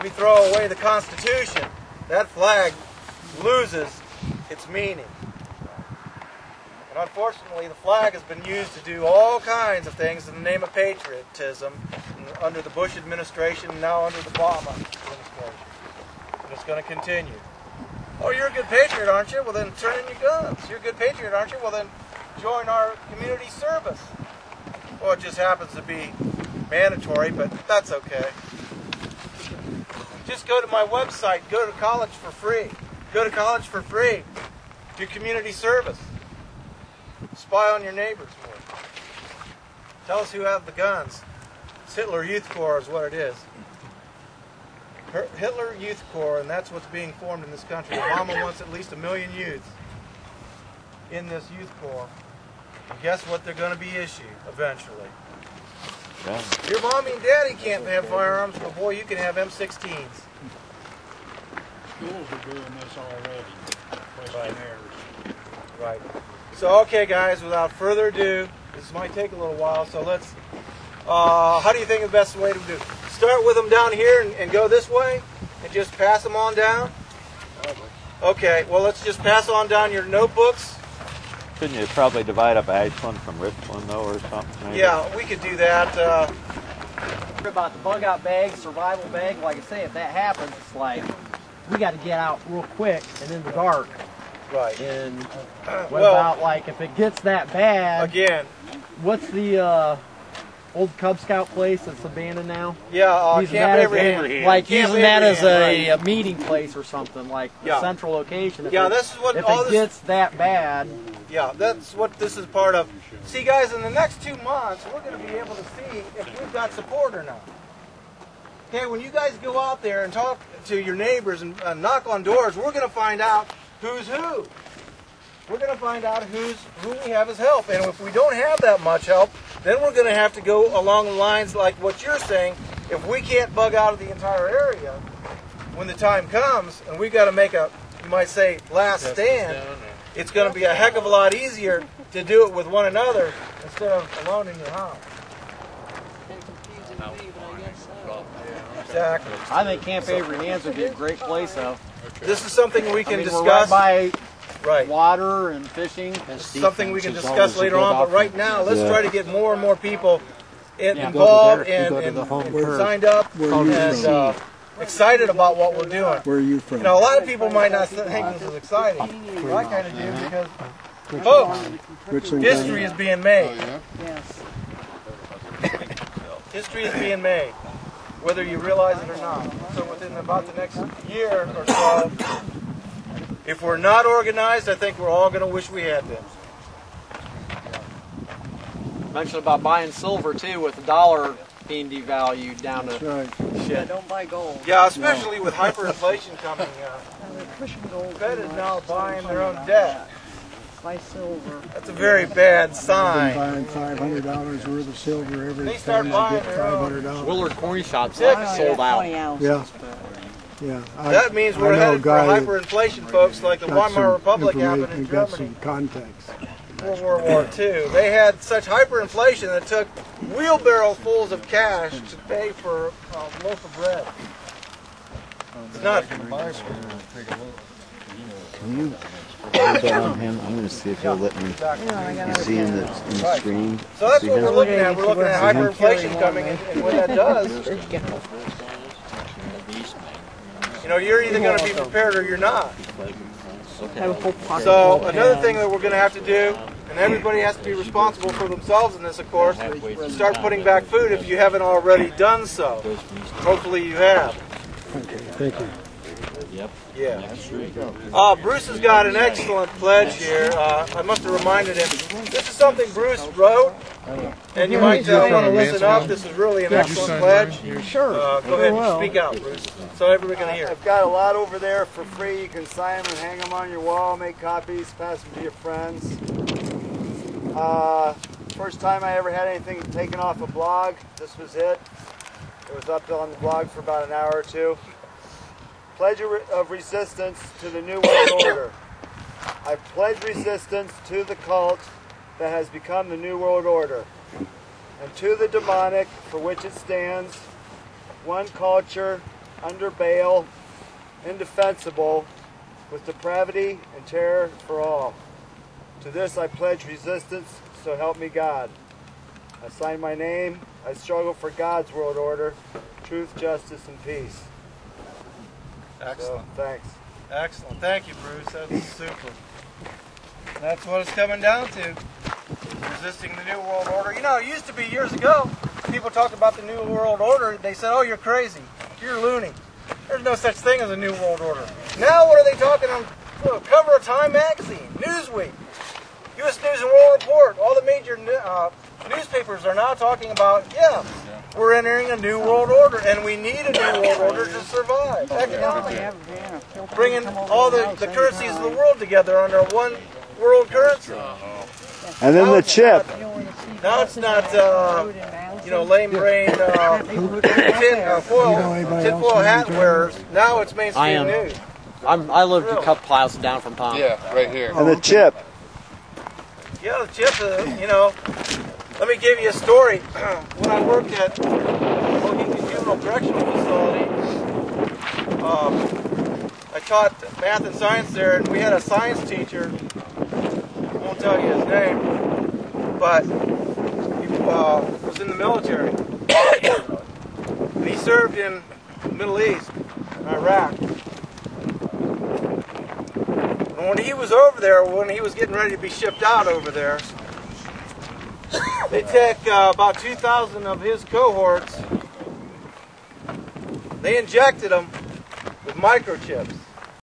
we throw away the Constitution, that flag loses its meaning. And unfortunately, the flag has been used to do all kinds of things in the name of patriotism under the Bush administration and now under the Obama administration. And it's going to continue. Oh, you're a good patriot, aren't you? Well, then turn in your guns. You're a good patriot, aren't you? Well, then join our community service. Well, it just happens to be mandatory, but that's okay. Just go to my website. Go to college for free. Go to college for free. Do community service. Spy on your neighbors more. Tell us who have the guns. It's Hitler Youth Corps is what it is. Hitler Youth Corps, and that's what's being formed in this country. Obama wants at least 1 million youths in this youth corps. And guess what they're going to be issued eventually? Yeah. Your mommy and daddy can't have firearms, but boy, you can have M16s. Schools are doing this already. Right. So, okay, guys, without further ado, this might take a little while, so let's, how do you think the best way to do it? Start with them down here and go this way and just pass them on down? Okay, well, let's just pass on down your notebooks. Couldn't you probably divide up Ashland from Richland, though, or something? Maybe? Yeah, we could do that. About the bug out bag, survival bag, like I say, if that happens, it's like, we got to get out real quick and in the dark. Right. And what about, like, if it gets that bad? Again. What's the old Cub Scout place that's abandoned now? Yeah, Camp Abraham. Like, using that as a meeting place or something, like a central location. Yeah, this is what if it gets that bad. Yeah, that's what this is part of. See, guys, in the next 2 months, we're going to be able to see if we've got support or not. Okay, when you guys go out there and talk to your neighbors and knock on doors, we're going to find out who's who. We're going to find out who we have as help. And if we don't have that much help, then we're going to have to go along the lines like what you're saying. If we can't bug out of the entire area when the time comes, and we've got to make a, you might say, last stand, it's going to be a heck of a lot easier to do it with one another instead of alone in your house. Exactly. I think Camp Abraham would be a great place, though. This is something we can discuss. We're right by water and fishing. Something we can discuss later on, but right now, let's try to get more and more people involved and signed up and excited about what we're doing. Where are you from? You know, a lot of people might not think this is exciting. Well, I kind of do because, folks, history is being made. Yes. History is being made, whether you realize it or not. So within about the next year or so, if we're not organized, I think we're all going to wish we had been. Mentioned about buying silver, too, with the dollar being devalued down to shit. Yeah, don't buy gold. Yeah, especially with hyperinflation coming. The Fed is now buying their own debt. Buy silver. That's a very bad sign. Buying $500 worth of silver every They start time buying I get their own. $500. Willard coin shops sold out. Yeah. Yeah. That means we're headed for hyperinflation, folks, like the Weimar Republic happened in got Germany. some context. World War II. They had such hyperinflation that it took wheelbarrow fulls of cash to pay for a loaf of bread. It's not. Can you hold on him? I'm going to see if he'll let me. You see in the screen? So that's what we're looking at. We're looking at hyperinflation coming, and what that does, you know, you're either going to be prepared or you're not. So another thing that we're going to have to do, and everybody has to be responsible for themselves in this, of course, is start putting back food if you haven't already done so. Hopefully you have. Thank you. Yeah. Bruce has got an excellent pledge here. I must have reminded him. This is something Bruce wrote, and you might want to listen up. This is really an excellent pledge. Sure. Go ahead and speak out, Bruce, so everybody can hear. I've got a lot over there for free. You can sign them and hang them on your wall, make copies, pass them to your friends. First time I ever had anything taken off a blog, this was it. It was up on the blog for about an hour or two. Pledge of resistance to the New World Order. I pledge resistance to the cult that has become the New World Order, and to the demonic for which it stands, one culture, under bail, indefensible, with depravity and terror for all. To this I pledge resistance, so help me God. I sign my name. I struggle for God's world order, truth, justice, and peace. Excellent. So, thanks. Excellent. Thank you, Bruce. That's super. That's what it's coming down to. Resisting the New World Order. You know, it used to be years ago, people talked about the New World Order. They said, oh, you're crazy. You're loony. There's no such thing as a New World Order. Now what are they talking on the cover of Time magazine, Newsweek, U.S. News and World Report? All the major newspapers are now talking about, we're entering a New World Order, and we need a New World Order to survive economically. Bringing all the currencies of the world together under one world currency. And then the chip. Now it's not, lame-brained tinfoil hat wearers. Now it's mainstream news. I live a couple miles down from Tom. Yeah, right here. And the chip. Yeah, the chip, let me give you a story. When I worked at Waukegan Juvenile Correctional Facility, I taught math and science there, and we had a science teacher. I won't tell you his name, but he was in the military. And he served in the Middle East, in Iraq. And when he was over there, when he was getting ready to be shipped out over there, they took about 2,000 of his cohorts. They injected them with microchips.